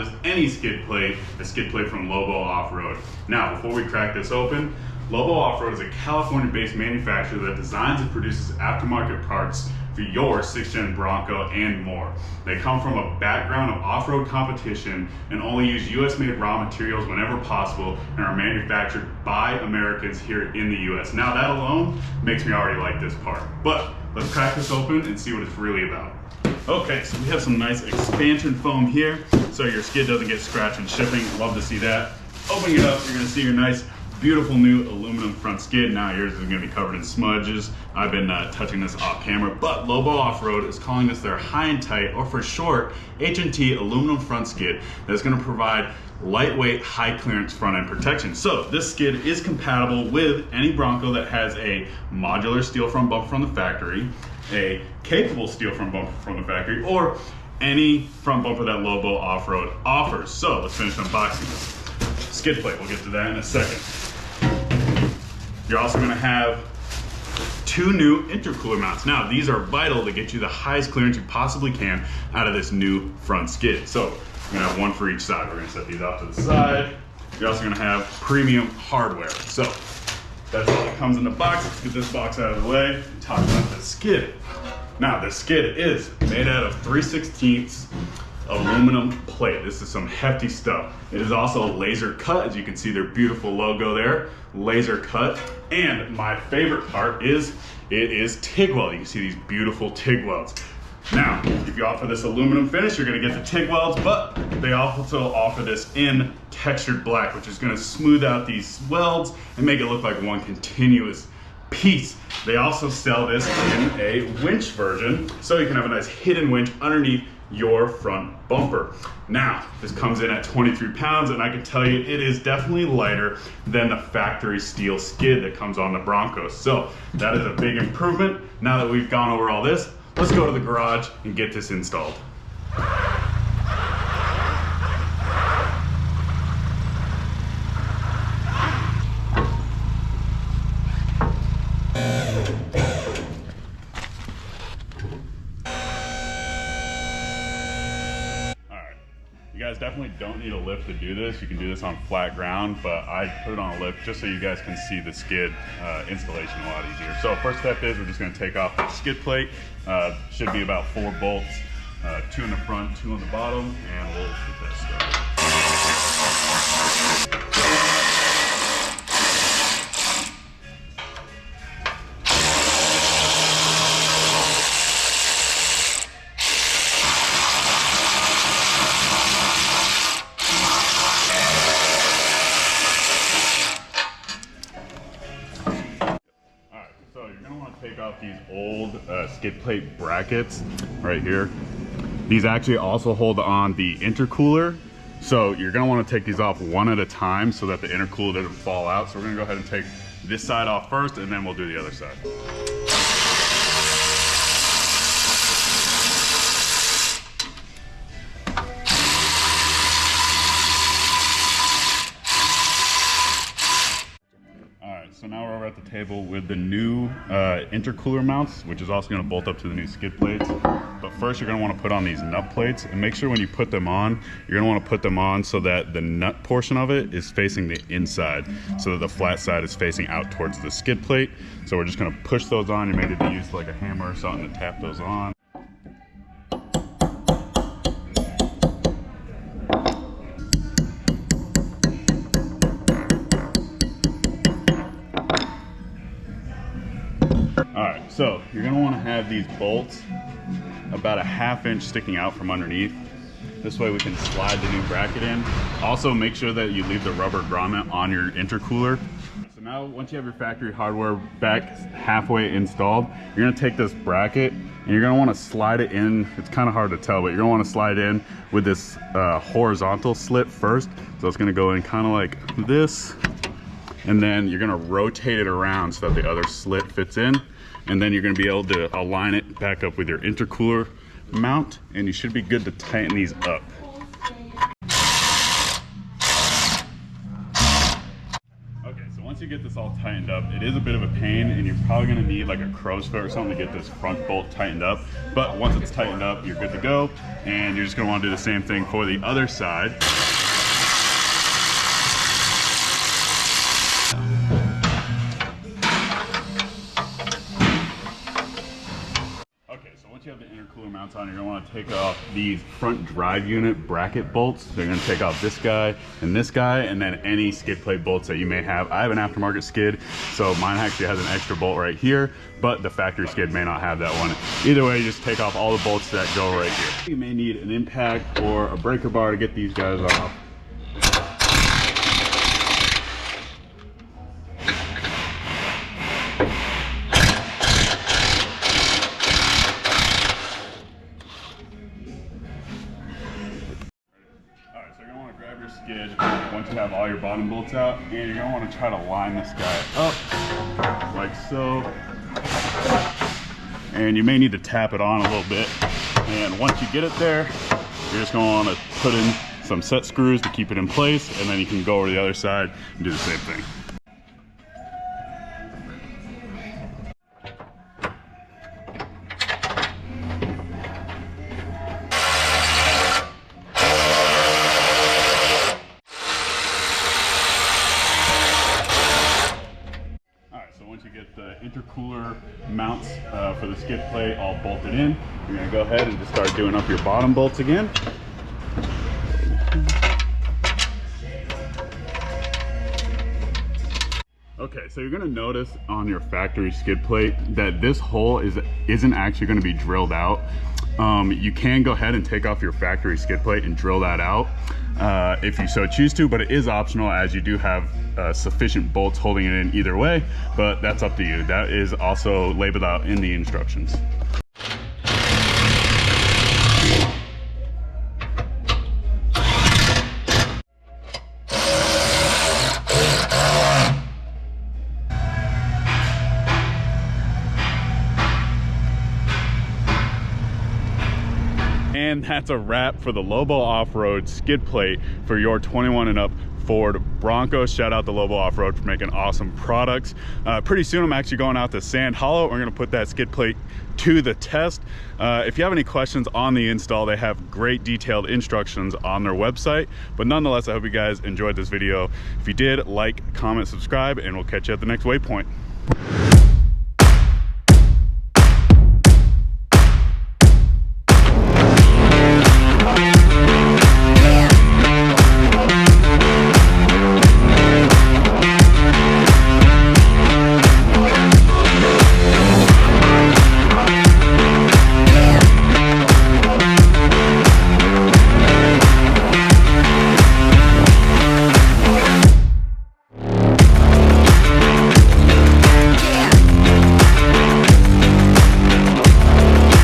just any skid plate, a skid plate from Lobo Off-Road. Now, before we crack this open, Lobo Off-Road is a California-based manufacturer that designs and produces aftermarket parts for your 6th gen Bronco and more. They come from a background of off-road competition and only use US-made raw materials whenever possible and are manufactured by Americans here in the US. Now that alone makes me already like this part. But let's crack this open and see what it's really about. Okay, so we have some nice expansion foam here so your skid doesn't get scratched in shipping. Love to see that. Opening it up, you're gonna see your nice beautiful new aluminum front skid. Now yours is going to be covered in smudges. I've been touching this off camera, but Lobo Off-Road is calling this their high and tight, or for short, HNT aluminum front skid that's going to provide lightweight, high clearance front end protection. So this skid is compatible with any Bronco that has a modular steel front bumper from the factory, a capable steel front bumper from the factory, or any front bumper that Lobo Off-Road offers. So let's finish unboxing this. Skid plate, we'll get to that in a second. You're also going to have 2 new intercooler mounts. Now, these are vital to get you the highest clearance you possibly can out of this new front skid. So, we're going to have one for each side. We're going to set these off to the side. You're also going to have premium hardware. So, that's all that comes in the box. Let's get this box out of the way and talk about the skid. Now, the skid is made out of 3/16 aluminum plate. This is some hefty stuff. It is also laser cut. As you can see, their beautiful logo there, laser cut. And my favorite part is it is TIG weld. You can see these beautiful TIG welds. Now, if you offer this aluminum finish, you're gonna get the TIG welds, but they also offer this in textured black, which is gonna smooth out these welds and make it look like one continuous piece. They also sell this in a winch version, so you can have a nice hidden winch underneath your front bumper. Now, this comes in at 23 pounds, and I can tell you it is definitely lighter than the factory steel skid that comes on the Bronco. So that is a big improvement. Now that we've gone over all this, let's go to the garage and get this installed. You guys definitely don't need a lift to do this. You can do this on flat ground, but I put it on a lift just so you guys can see the skid installation a lot easier. So first step is we're just gonna take off the skid plate. Should be about 4 bolts, 2 in the front, 2 on the bottom, and we'll get that started. Take off these old skid plate brackets right here. These actually also hold on the intercooler, so you're going to want to take these off one at a time so that the intercooler doesn't fall out. So we're going to go ahead and take this side off first, and then we'll do the other side. So now we're over at the table with the new intercooler mounts, which is also going to bolt up to the new skid plates. But first you're going to want to put on these nut plates, and make sure when you put them on, you're going to want to put them on so that the nut portion of it is facing the inside, so that the flat side is facing out towards the skid plate. So we're just going to push those on. You may need to use like a hammer or something to tap those on. Alright, so you're going to want to have these bolts about a 1/2 inch sticking out from underneath. This way we can slide the new bracket in. Also make sure that you leave the rubber grommet on your intercooler. So now once you have your factory hardware back halfway installed, you're going to take this bracket and you're going to want to slide it in. It's kind of hard to tell, but you're going to want to slide in with this horizontal slit first. So it's going to go in kind of like this, and then you're going to rotate it around so that the other slit fits in. And then you're going to be able to align it back up with your intercooler mount, and you should be good to tighten these up. Okay, so once you get this all tightened up, it is a bit of a pain, and you're probably going to need like a crow's foot or something to get this front bolt tightened up. But once it's tightened up, you're good to go, and you're just going to want to do the same thing for the other side. Once you have the intercooler mounts on, you're going to want to take off these front drive unit bracket bolts. So you're going to take off this guy, and then any skid plate bolts that you may have. I have an aftermarket skid, so mine actually has an extra bolt right here, but the factory skid may not have that one. Either way, you just take off all the bolts that go right here. You may need an impact or a breaker bar to get these guys off. Skid once you have all your bottom bolts out, and you're going to want to try to line this guy up like so, and you may need to tap it on a little bit, and once you get it there, you're just going to want to put in some set screws to keep it in place, and then you can go over to the other side and do the same thing. Once you get the intercooler mounts for the skid plate all bolted in, you're going to go ahead and just start doing up your bottom bolts again. Okay, so you're going to notice on your factory skid plate that this hole isn't actually going to be drilled out. You can go ahead and take off your factory skid plate and drill that out if you so choose to, but it is optional, as you do have sufficient bolts holding it in either way, but that's up to you. That is also labeled out in the instructions. And that's a wrap for the Lobo Off-Road skid plate for your 21 and up Ford Bronco. Shout out to Lobo Off-Road for making awesome products. Pretty soon I'm actually going out to Sand Hollow. We're going to put that skid plate to the test. If you have any questions on the install, they have great detailed instructions on their website. But nonetheless, I hope you guys enjoyed this video. If you did, like, comment, subscribe, and we'll catch you at the next waypoint.